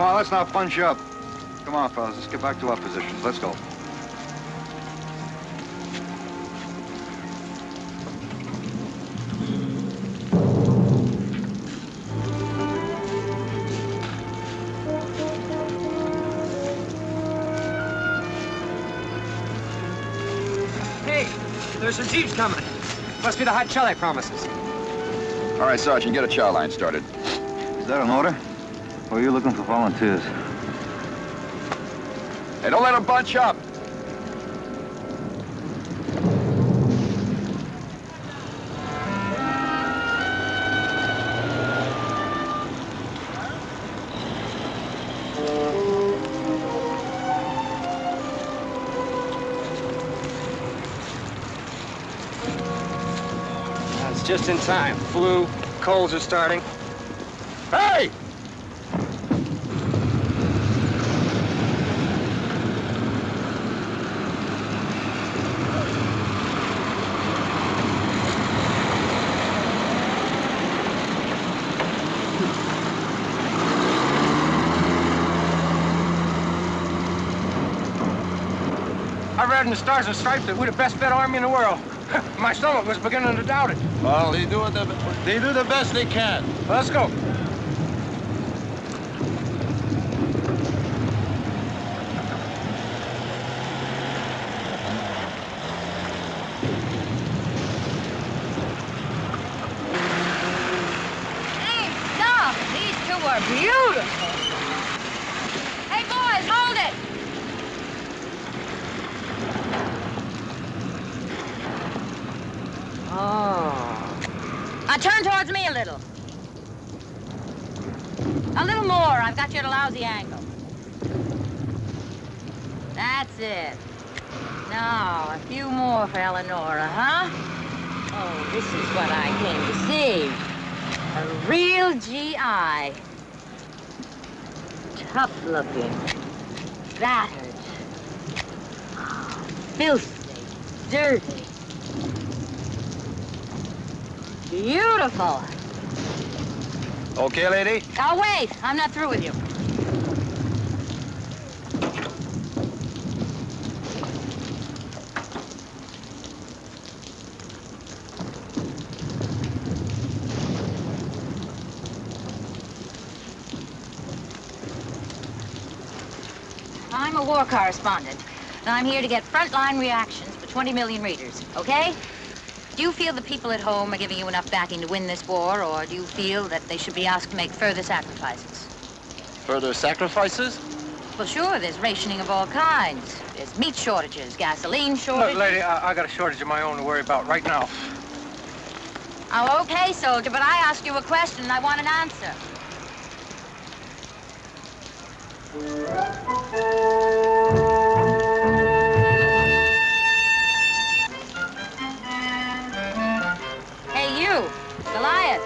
on, let's not punch up. Come on, fellas, let's get back to our positions. Let's go. Hey, there's some jeeps coming. Must be the hot shell I promises. All right, Sergeant, get a chow line started. Is that an order? Or are you looking for volunteers? Hey, don't let them bunch up. It's just in time. Flu, colds are starting. Hey! I read in the Stars and Stripes that we're the best fed army in the world. My stomach was beginning to doubt it. Well, they do the best they can. Let's go. Hey, stop! These two are beautiful. Hey, boys, hold it! Oh. Now turn towards me a little. A little more. I've got you at a lousy angle. That's it. Now, a few more for Eleonora, huh? Oh, this is what I came to see. A real GI. Tough looking. Battered. Filthy. Dirty. Beautiful. Okay, lady? Oh, wait. I'm not through with you. I'm a war correspondent, and I'm here to get frontline reactions for 20 million readers, okay? Do you feel the people at home are giving you enough backing to win this war, or do you feel that they should be asked to make further sacrifices? Further sacrifices? Well, sure, there's rationing of all kinds. There's meat shortages, gasoline shortages. Look, lady, I got a shortage of my own to worry about right now. Oh, okay, soldier, but I asked you a question and I want an answer. Hey, you, Goliath.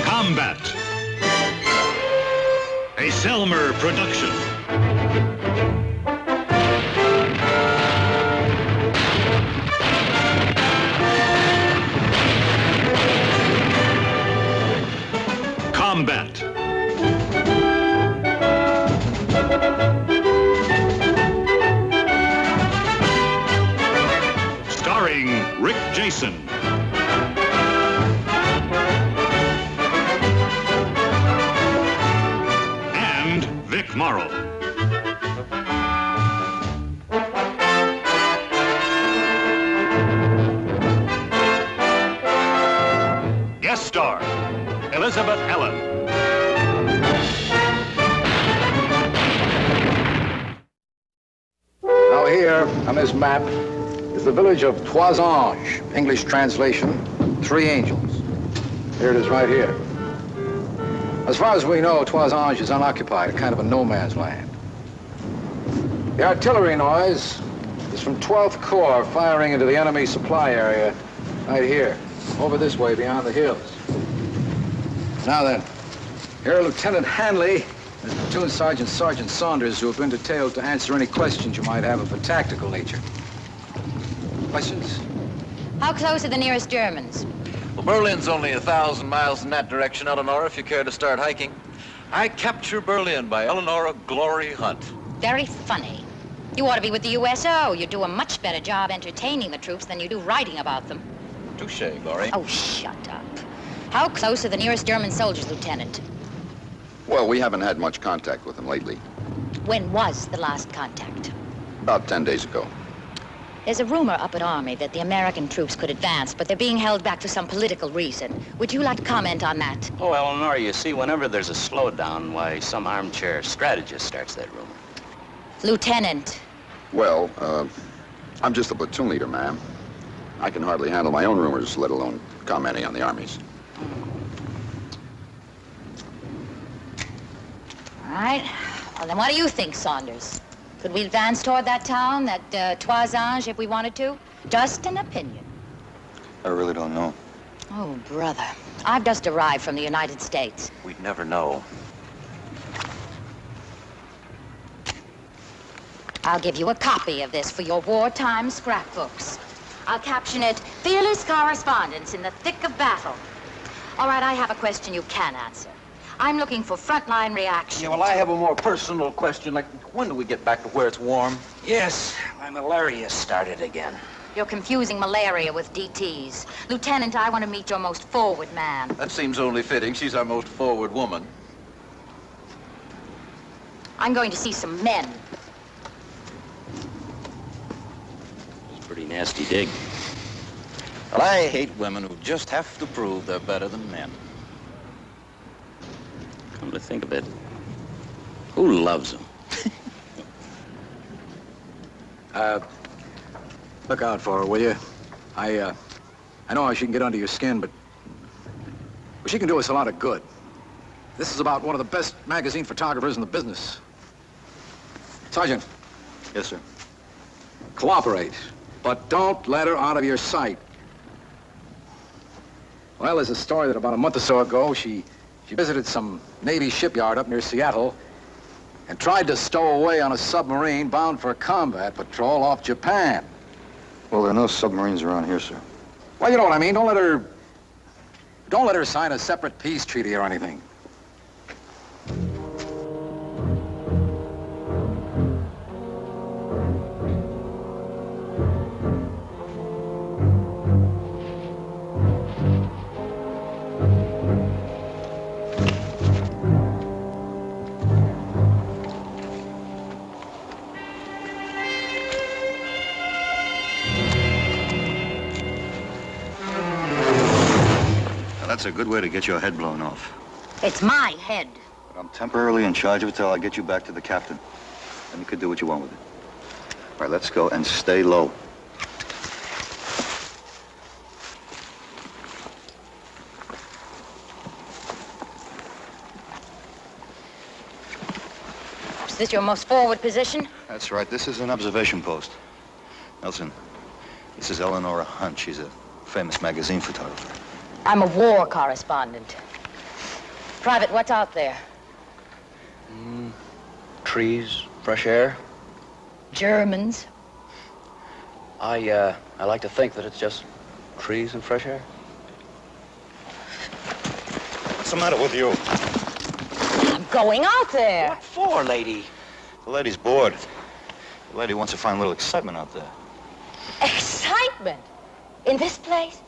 Combat, a Selmer production. Combat. Starring Rick Jason. And Vic Morrow. Guest star, Elizabeth Ellen. here on this map is the village of Toisange. English translation, Three Angels. Here it is right here. As far as we know, Toisange is unoccupied, kind of a no man's land. The artillery noise is from 12th Corps firing into the enemy supply area right here, over this way beyond the hills. Now then, here are Lieutenant Hanley and Platoon Sergeant Saunders, who have been detailed to answer any questions you might have of a tactical nature. Questions? How close are the nearest Germans? Well, Berlin's only 1,000 miles in that direction, Eleonora, if you care to start hiking. I Capture Berlin by Eleonora Glory Hunt. Very funny. You ought to be with the USO. You do a much better job entertaining the troops than you do writing about them. Touche, Glory. Oh, shut up. How close are the nearest German soldiers, Lieutenant? Well, we haven't had much contact with them lately. When was the last contact? About 10 days ago. There's a rumor up at Army that the American troops could advance, but they're being held back for some political reason. Would you like to comment on that? Oh, Eleanor, you see, whenever there's a slowdown, why, some armchair strategist starts that rumor. Lieutenant. Well, I'm just the platoon leader, ma'am. I can hardly handle my own rumors, let alone commenting on the Army's. All right. Well, then what do you think, Saunders? Could we advance toward that town, that Toisange, if we wanted to? Just an opinion. I really don't know. Oh, brother. I've just arrived from the United States. We'd never know. I'll give you a copy of this for your wartime scrapbooks. I'll caption it, Fearless Correspondence in the Thick of Battle. All right, I have a question you can answer. I'm looking for frontline reaction. Yeah, well, I have a more personal question, like, when do we get back to where it's warm? Yes, my malaria started again. You're confusing malaria with DTs. Lieutenant, I want to meet your most forward man. That seems only fitting. She's our most forward woman. I'm going to see some men. It's a pretty nasty dig. Well, I hate women who just have to prove they're better than men. Come to think of it, who loves them? Look out for her, will you? I know how she can get under your skin, but she can do us a lot of good. This is about one of the best magazine photographers in the business. Sergeant. Yes, sir. Cooperate, but don't let her out of your sight. Well, there's a story that about a month or so ago, she visited some Navy shipyard up near Seattle and tried to stow away on a submarine bound for a combat patrol off Japan. Well, there are no submarines around here, sir. Well, you know what I mean. Don't let her sign a separate peace treaty or anything. That's a good way to get your head blown off. It's my head. But I'm temporarily in charge of it till I get you back to the captain. Then you could do what you want with it. All right, let's go and stay low. Is this your most forward position? That's right. This is an observation post. Nelson, this is Eleonora Hunt. She's a famous magazine photographer. I'm a war correspondent. Private, what's out there? Trees, fresh air. Germans. I like to think that it's just trees and fresh air. What's the matter with you? I'm going out there. What for, lady? The lady's bored. The lady wants to find a little excitement out there. Excitement? In this place?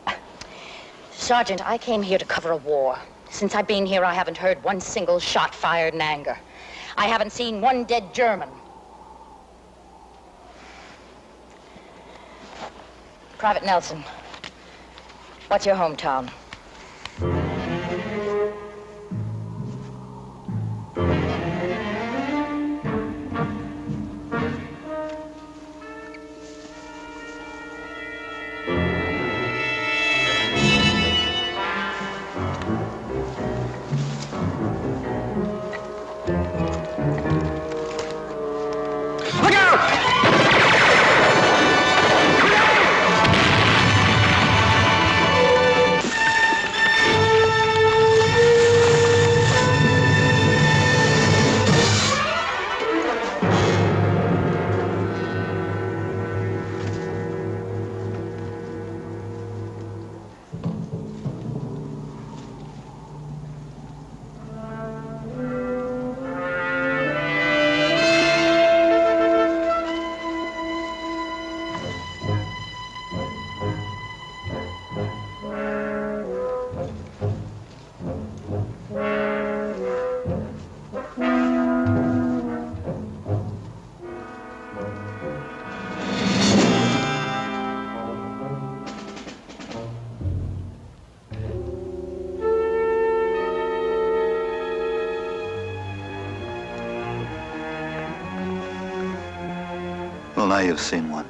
Sergeant, I came here to cover a war. Since I've been here, I haven't heard one single shot fired in anger. I haven't seen one dead German. Private Nelson, what's your hometown? Well, now you've seen one.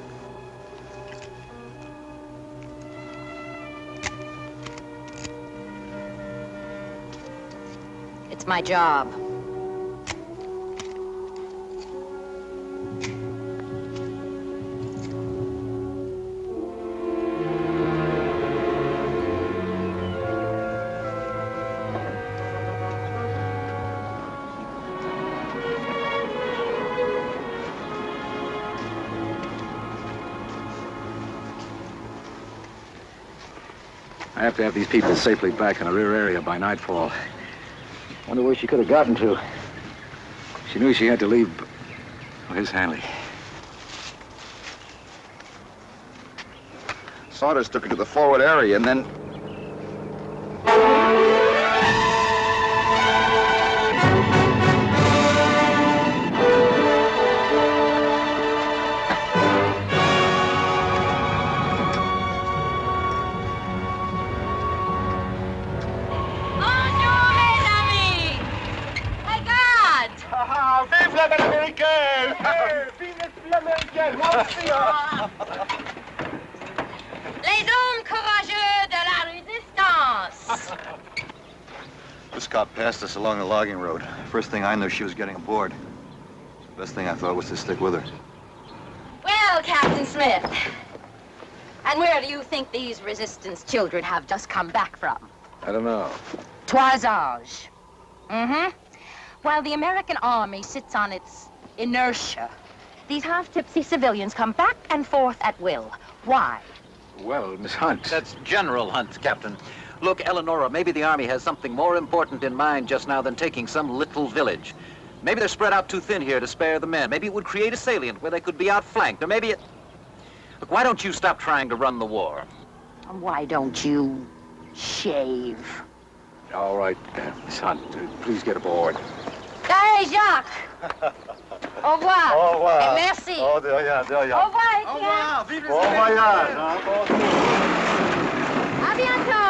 It's my job. I have to have these people safely back in the rear area by nightfall. Wonder where she could have gotten to. She knew she had to leave. Oh, here's Hanley. Saunders took her to the forward area and then... Bonjour, mes amis! My God! Vive l'Américaine! Vive l'Américaine! Moi aussi, hein! Les hommes courageux de la résistance! This cop passed us along the logging road. First thing I knew, she was getting aboard. Best thing I thought was to stick with her. Well, Captain Smith, and where do you think these resistance children have just come back from? I don't know. Toisage. Mm-hmm. While the American army sits on its inertia, these half-tipsy civilians come back and forth at will. Why? Well, Miss Hunt. That's General Hunt, Captain. Look, Eleonora, maybe the Army has something more important in mind just now than taking some little village. Maybe they're spread out too thin here to spare the men. Maybe it would create a salient where they could be outflanked. Or maybe it... Look, why don't you stop trying to run the war? Why don't you shave? All right, Miss Hunt, please get aboard. Hey, Jacques! Au revoir. Au revoir. Et merci. Oh, de rien, de rien. Au revoir, Etienne. Bon voyage, hein, bon tour. À bientôt.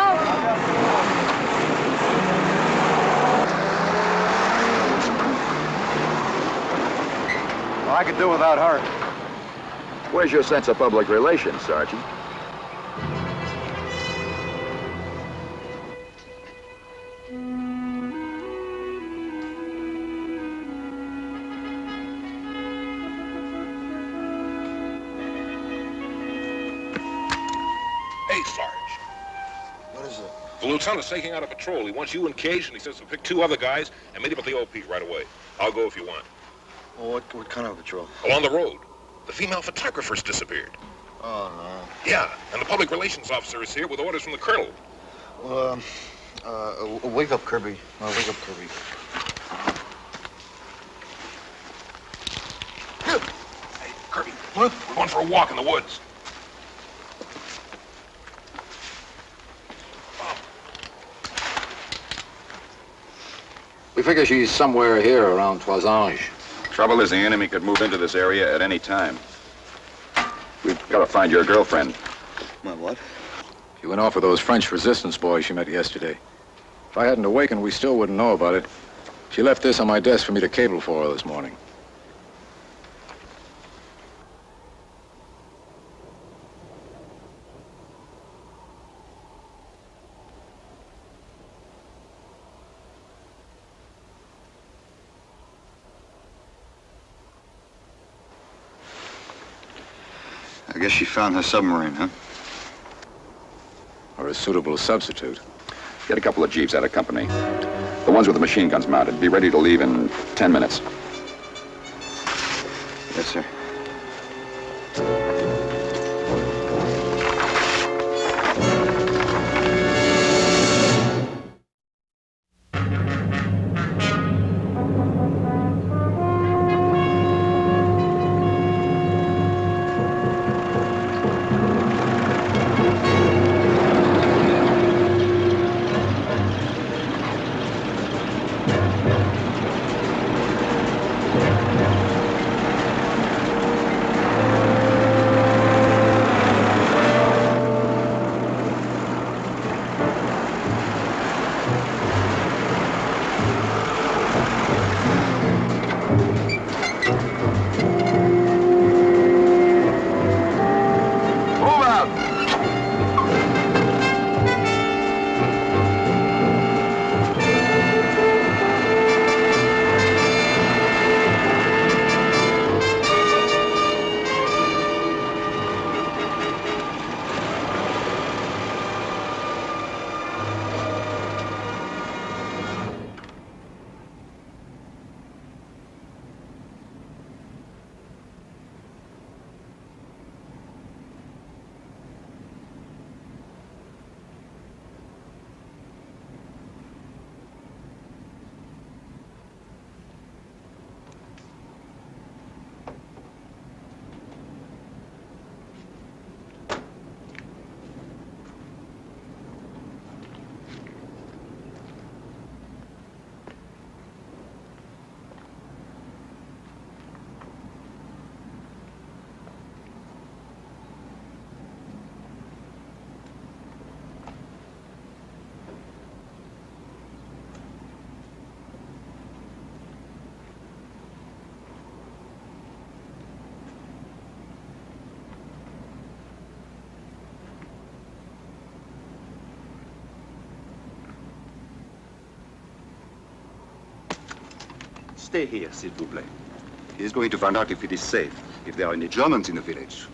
Well, I could do without her. Where's your sense of public relations, Sergeant? Hey, Sarge. What is it? The lieutenant's taking out a patrol. He wants you engaged, and he says to pick 2 other guys and meet up at the OP right away. I'll go if you want. Well, what kind of patrol? Along the road, the female photographer's disappeared. Oh, no. Yeah, and the public relations officer is here with orders from the colonel. Well, wake up, Kirby. Wake up, Kirby. Hey, Kirby. What? We're going for a walk in the woods. We figure she's somewhere here around Toisange. Trouble is the enemy could move into this area at any time. We've got to find your girlfriend. My what? She went off with those French resistance boys you met yesterday. If I hadn't awakened, we still wouldn't know about it. She left this on my desk for me to cable for her this morning. I guess she found her submarine, huh? Or a suitable substitute. Get a couple of jeeps out of company. The ones with the machine guns mounted. Be ready to leave in 10 minutes. Yes, sir. Stay here, s'il vous plaît. He's going to find out if it is safe, if there are any Germans in the village.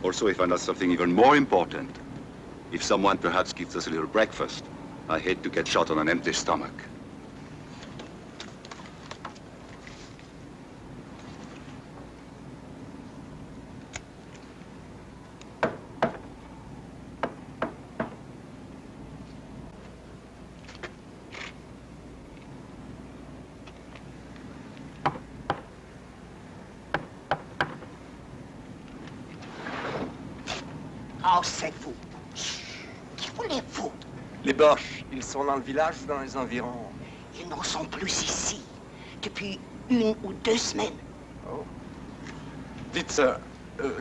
Also, he found out something even more important. If someone perhaps gives us a little breakfast. I hate to get shot on an empty stomach. Oh, c'est vous. Chut. Qui voulez-vous? Les Boches, ils sont dans le village ou dans les environs? Ils n'en sont plus ici. Depuis 1 ou 2 semaines. Oh. Dites,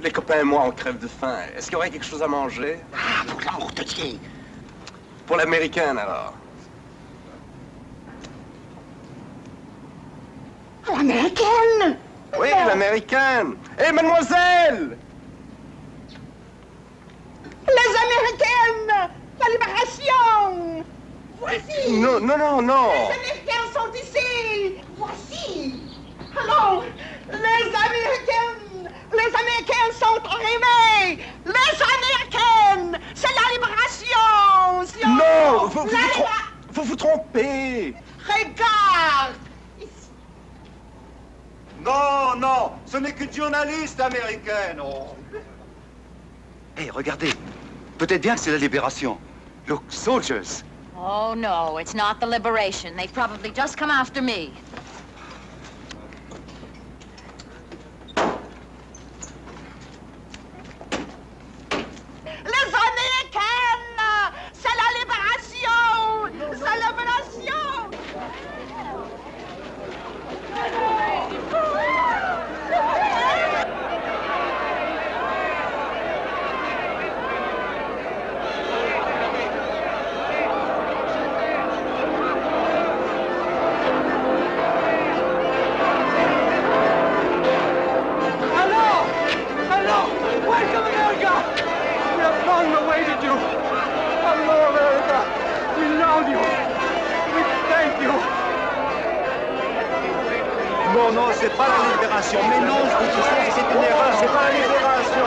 les copains et moi, on crève de faim. Est-ce qu'il y aurait quelque chose à manger? Ah, pour l'amour de Dieu. Pour l'américaine, alors. L'américaine? Oui, l'américaine. Hé, mademoiselle! Les américaines! La libération! Voici! Non, non, non, non! Les américains sont ici! Voici! Alors, les américains sont arrivés! Les américaines! C'est la libération! Non! Vous vous trompez! Regarde! Non, non, ce n'est qu'une journaliste américaine. Oh. Hé, regardez. Peut-être bien que c'est la libération. Look, soldiers. Oh, no, it's not the liberation. They've probably just come after me. Les américaines! C'est la libération! C'est la libération! Welcome, America! We have long awaited you. Hello, America. We love you. We thank you. Non, non, c'est pas la libération. Mais non, c'est une erreur, c'est pas la libération.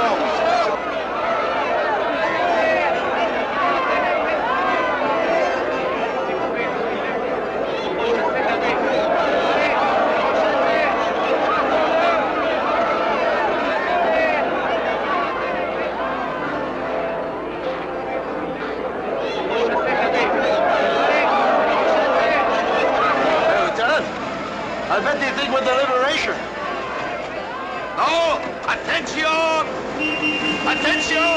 I bet they think with the liberation. No! Attention! Attention!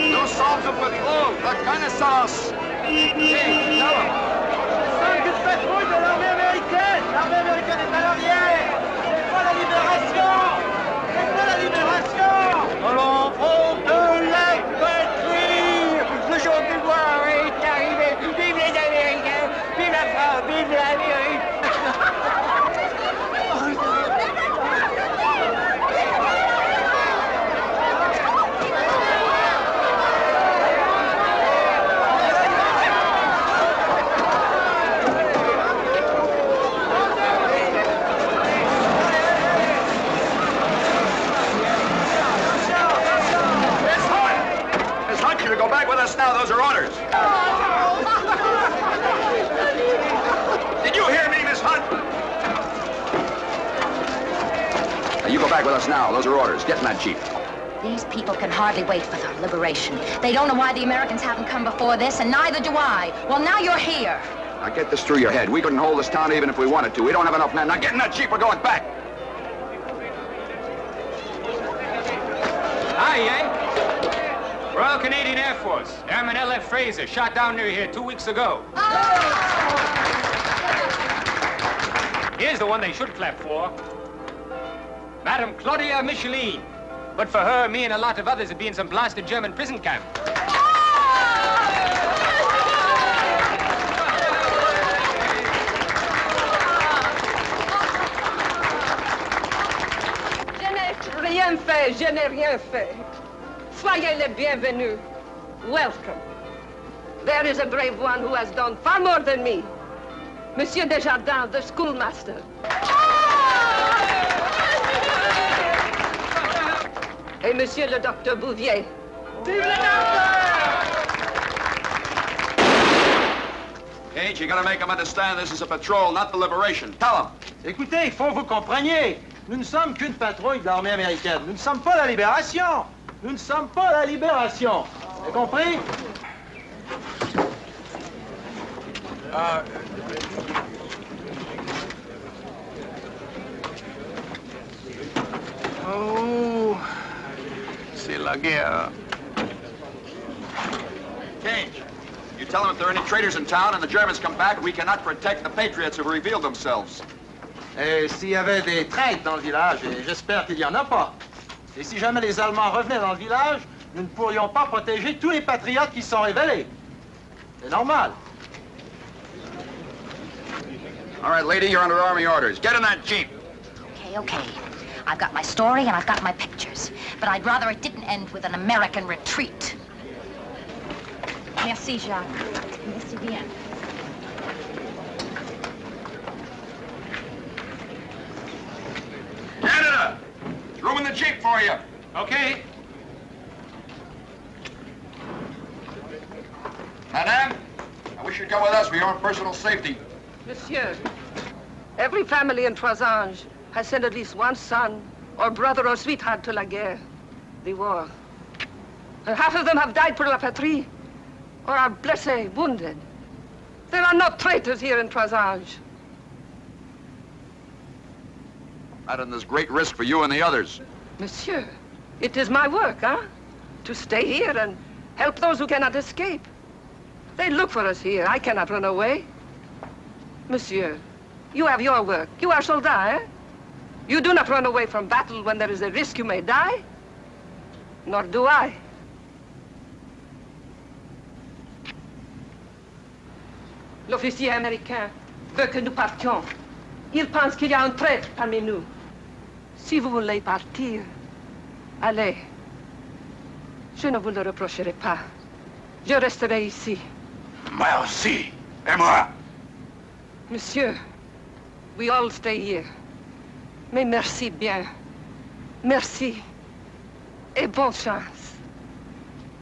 Nous sommes au patrol, reconnaissance. Hey, Noah. 5 patrouilles de l'armée américaine. L'armée américaine est à l'arrière. C'est pas la libération. C'est pas la libération. Allons, front de la patrie. Le jour du gloire est arrivé. Vive les Américains. Vive la France. Vive l'Amérique. You to go back with us now. Those are orders. Did you hear me, Miss Hunt? Now, you go back with us now. Those are orders. Get in that jeep. These people can hardly wait for the liberation. They don't know why the Americans haven't come before this, and neither do I. Well, now you're here. Now, get this through your head. We couldn't hold this town even if we wanted to. We don't have enough men. Now, get in that jeep. We're going back. Hi, Yank. Royal Canadian Air Force. Airman L.F. Fraser, shot down near here 2 weeks ago. Here's the one they should clap for. Madame Claudia Micheline. But for her, me and a lot of others would be in some blasted German prison camp. Je n'ai rien fait, je n'ai rien fait. Soyez les bienvenus. Welcome. There is a brave one who has done far more than me. Monsieur Desjardins, the schoolmaster. Et Monsieur le Docteur Bouvier. Gage, you gotta make them understand this is a patrol, not the liberation. Tell them. Écoutez, il faut que vous compreniez. Nous ne sommes qu'une patrouille de l'armée américaine. Nous ne sommes pas la libération. Nous ne sommes pas la libération. Vous avez compris? Oh, c'est la guerre. Gage, you tell them if there are any traitors in town and the Germans come back, we cannot protect the patriots who have revealed themselves. Et s'il y avait des traîtres dans le village, et j'espère qu'il n'y en a pas, et si jamais les Allemands revenaient dans le village, nous ne pourrions pas protéger tous les patriotes qui se sont révélés. C'est normal. All right, lady, you're under Army orders. Get in that Jeep. Okay. I've got my story and I've got my pictures. But I'd rather it didn't end with an American retreat. Merci, Jacques. Merci bien. Canada! Room in the Jeep for you. Okay. Madame, I wish you'd go with us for your own personal safety. Monsieur, every family in Trois-Anges has sent at least one son or brother or sweetheart to la guerre, the war. And half of them have died for la patrie or are blessés, wounded. There are no traitors here in Trois-Anges. Madam, there's great risk for you and the others. Monsieur, it is my work, huh? To stay here and help those who cannot escape. They look for us here. I cannot run away. Monsieur, you have your work. You are soldat, eh? You do not run away from battle when there is a risk you may die. Nor do I. L'officier américain veut que nous partions. Il pense qu'il y a un traître parmi nous. Si vous voulez partir, allez. Je ne vous le reprocherai pas. Je resterai ici. Moi aussi. Et moi. Monsieur, we all stay here. Mais merci bien. Merci. Et bonne chance.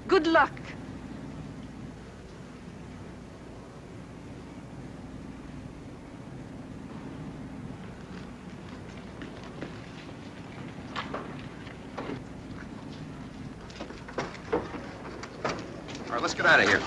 Good luck. All right, let's get out of here.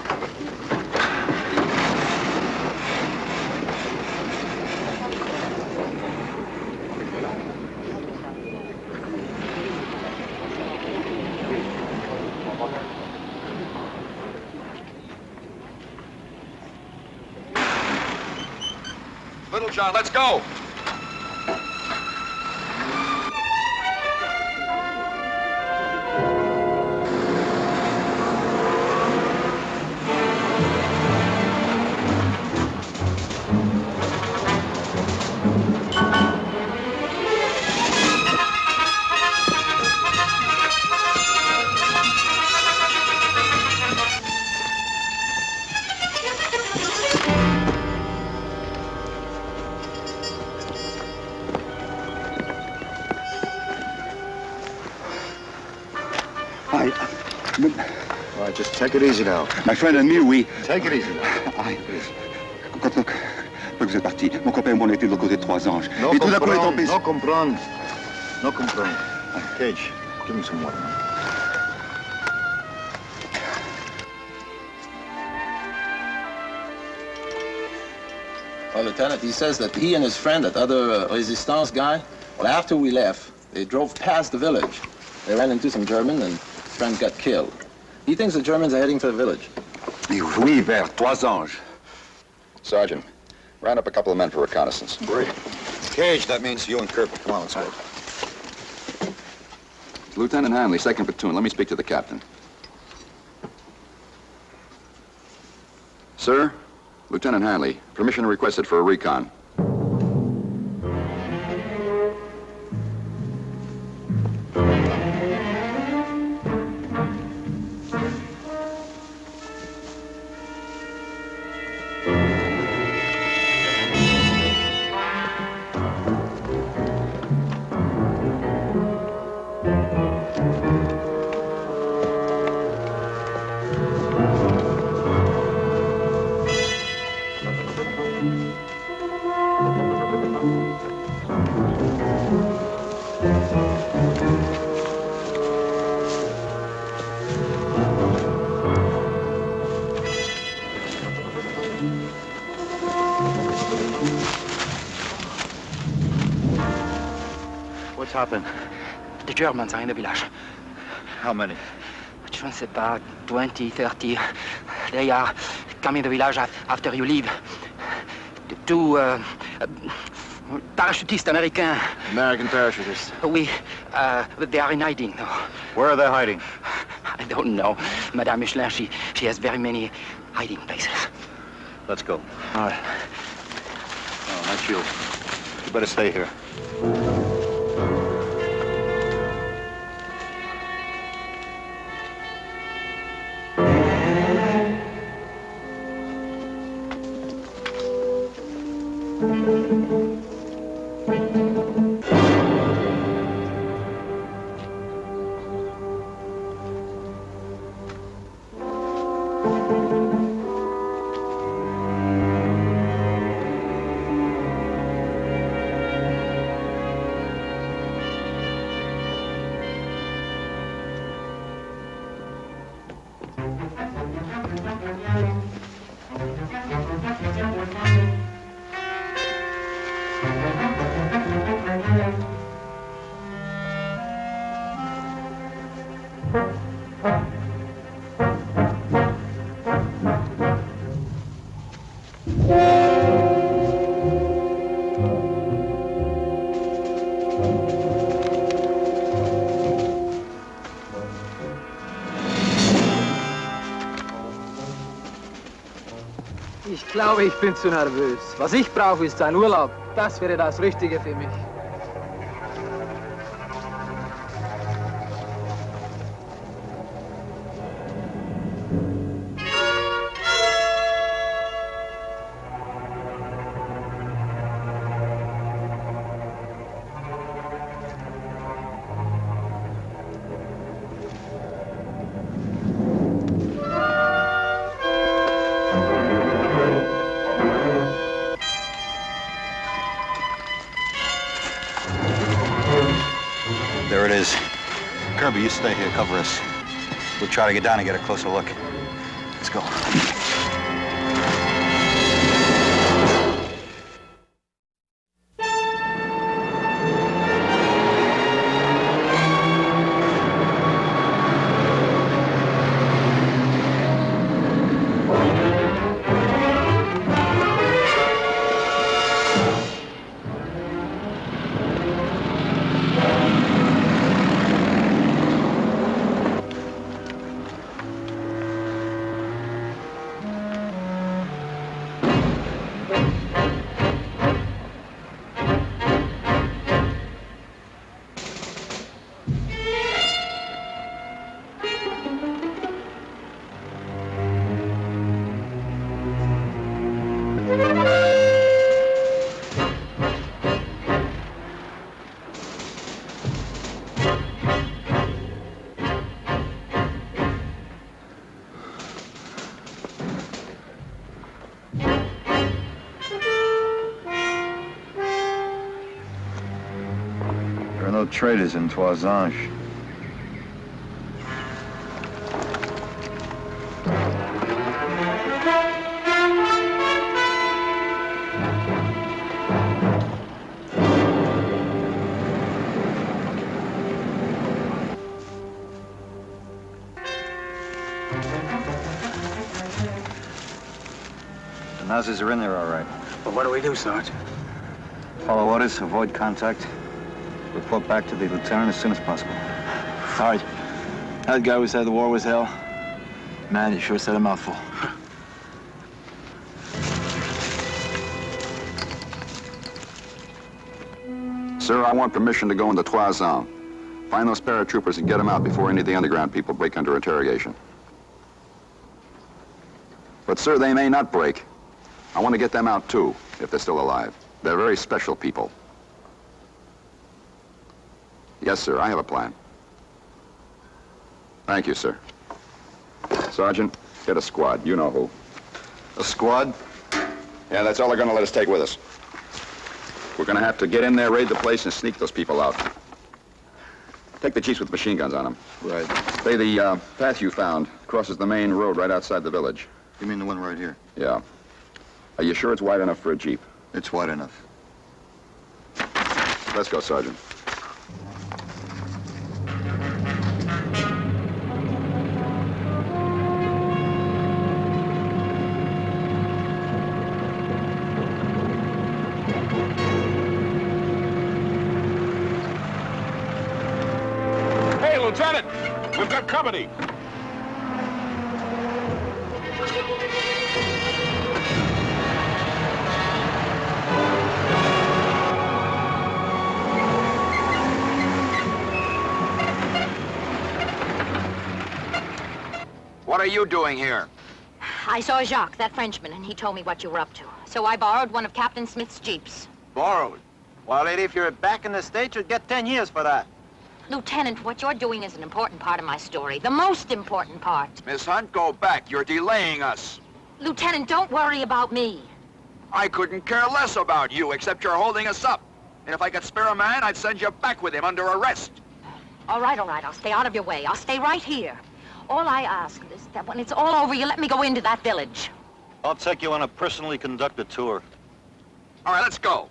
Little John, let's go. All right, just take it easy now. My friend and me, we... Take it easy now. Look, vous êtes parti. Mon copain et moi, on était de l'autre côté de Trois-Anges. No Et tout d'un coup, on est comprend, tombé... no comprend. No comprend. Cage, give me some water, man. Well, Lieutenant, he says that he and his friend, that other Resistance guy, well, after we left, they drove past the village. They ran into some German, and his friend got killed. He thinks the Germans are heading for the village. Oui, vers Trois-Anges. Sergeant, round up a couple of men for reconnaissance. Great. Cage, that means you and Kirby. Come on, let's go. Lieutenant Hanley, 2nd Platoon. Let me speak to the captain. Sir, Lieutenant Hanley, permission requested for a recon. happened? The Germans are in the village. How many? Je ne sais pas, 20, 30. They are coming to the village after you leave. Two parachutistes américains. American parachutists. Oui, they are in hiding. Where are they hiding? I don't know. Madame Michelin, she has very many hiding places. Let's go. All right. Oh, not you. You better stay here. Ich glaube, ich bin zu nervös. Was ich brauche, ist ein Urlaub. Das wäre das Richtige für mich. There it is. Kirby, you stay here, cover us. We'll try to get down and get a closer look. Let's go. There are no traders in Toisange. The Nazis are in there, all right. But what do we do, Sarge? Follow orders, avoid contact. Report back to the lieutenant as soon as possible. Sarge, that guy who said the war was hell, man, he sure said a mouthful. Sir, I want permission to go into Toisan. Find those paratroopers and get them out before any of the underground people break under interrogation. But, sir, they may not break. I want to get them out, too, if they're still alive. They're very special people. Yes, sir, I have a plan. Thank you, sir. Sergeant, get a squad. You know who. A squad? Yeah, that's all they're going to let us take with us. We're going to have to get in there, raid the place, and sneak those people out. Take the jeeps with machine guns on them. Right. Say the path you found crosses the main road right outside the village. You mean the one right here? Yeah. Are you sure it's wide enough for a jeep? It's wide enough. Let's go, Sergeant. Lieutenant, we've got company. What are you doing here? I saw Jacques, that Frenchman, and he told me what you were up to. So I borrowed one of Captain Smith's jeeps. Borrowed? Well, lady, if you're back in the States, you'd get 10 years for that. Lieutenant, what you're doing is an important part of my story. The most important part. Miss Hunt, go back. You're delaying us. Lieutenant, don't worry about me. I couldn't care less about you, except you're holding us up. And if I could spare a man, I'd send you back with him under arrest. All right, I'll stay out of your way. I'll stay right here. All I ask is that when it's all over, you let me go into that village. I'll take you on a personally conducted tour. All right, let's go.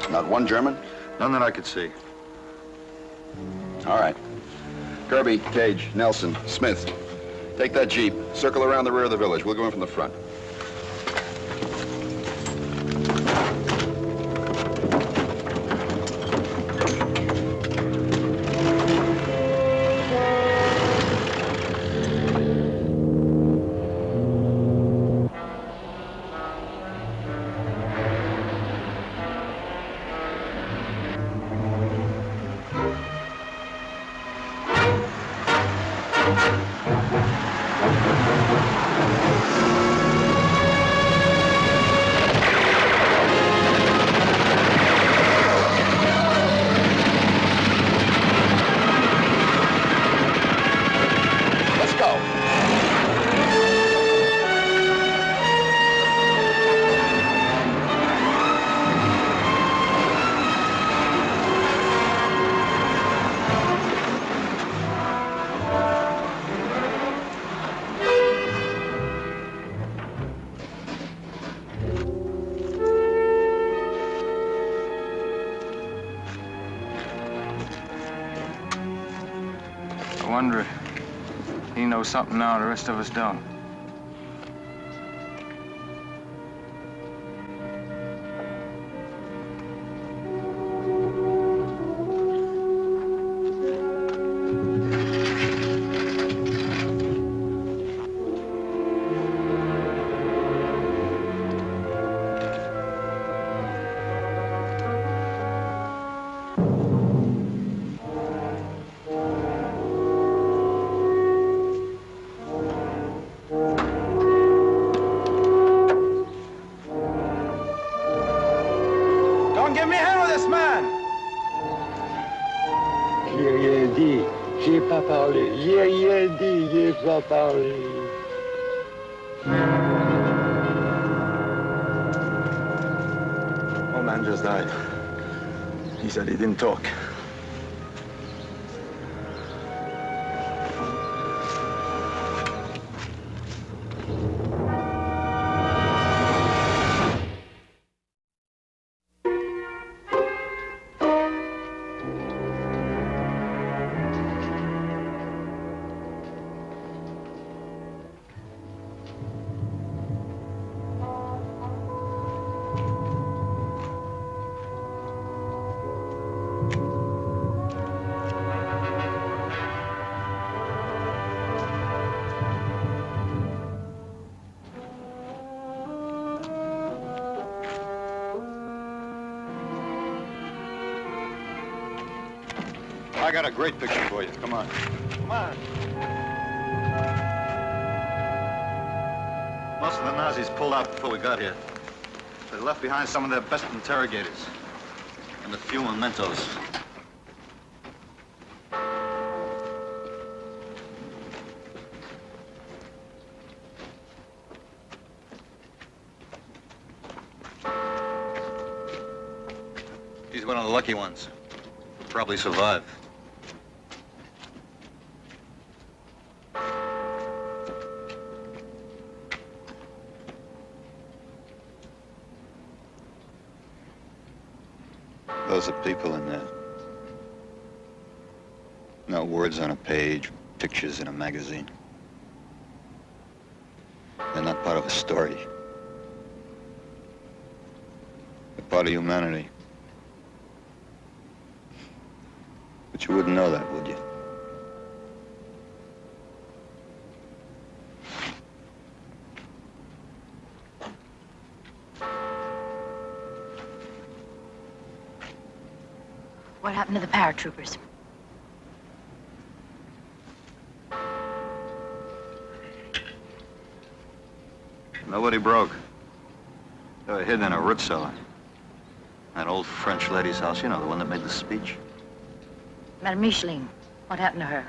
Not one German? None that I could see. All right. Kirby, Cage, Nelson, Smith. Take that jeep. Circle around the rear of the village. We'll go in from the front. I wonder if he knows something now the rest of us don't. Don't give me a hand with this man! J'ai rien dit, j'ai pas parlé. J'ai rien dit, j'ai pas parlé. Old man just died. He said he didn't talk. I got a great picture for you. Come on. Come on. Most of the Nazis pulled out before we got here. They left behind some of their best interrogators and a few mementos. He's one of the lucky ones. He'll probably survive. Those are people in there. No words on a page, pictures in a magazine. They're not part of a story. They're part of humanity. But you wouldn't know that, would you? What happened to the paratroopers? Nobody broke. They were hidden in a root cellar. That old French lady's house, you know, the one that made the speech. Madame Micheline, what happened to her?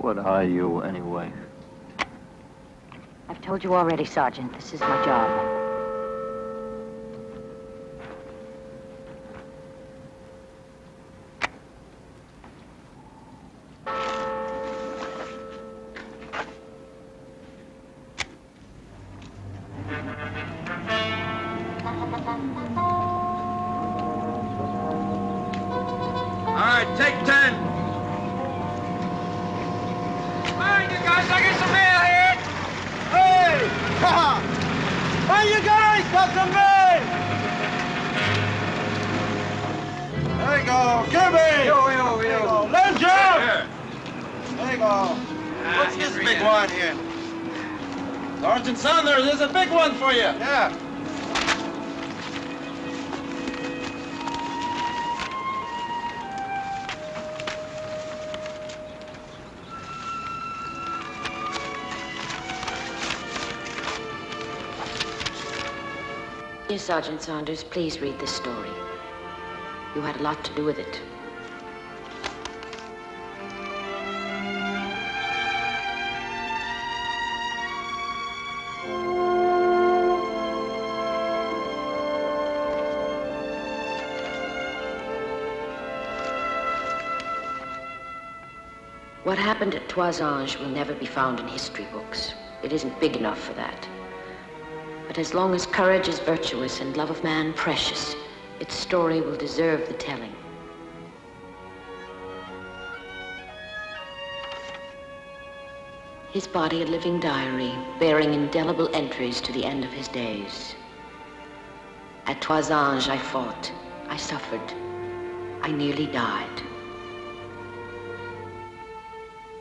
What are you, anyway? I've told you already, Sergeant. This is my job. All right, take 10. Come on, you guys, I get some mail here. Hey! Hey, you guys, got some mail! There you go, Kirby! Yo. Let jump! There you go. What's this big one here? Sergeant Saunders, there's a big one for you. Yeah. Dear Sergeant Saunders, please read this story. You had a lot to do with it. What happened at Toisange will never be found in history books. It isn't big enough for that. But as long as courage is virtuous and love of man precious, its story will deserve the telling. His body a living diary, bearing indelible entries to the end of his days. At Toisange I fought, I suffered, I nearly died.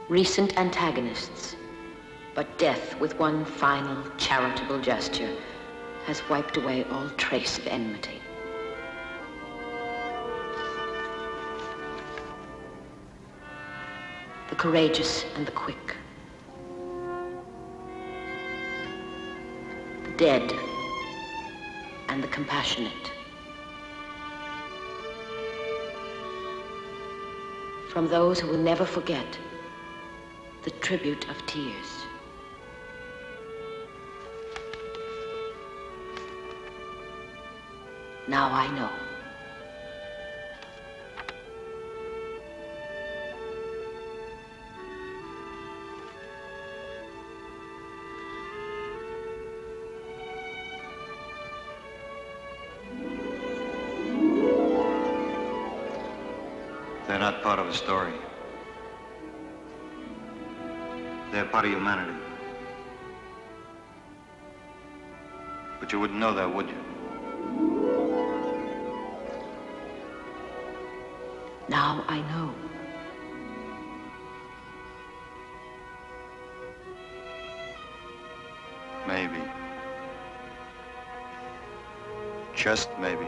Recent antagonists, but death with one final charitable gesture has wiped away all trace of enmity. The courageous and the quick. The dead and the compassionate. From those who will never forget the tribute of tears. Now I know. They're not part of the story. They're part of humanity. But you wouldn't know that, would you? Now I know. Maybe. Just maybe.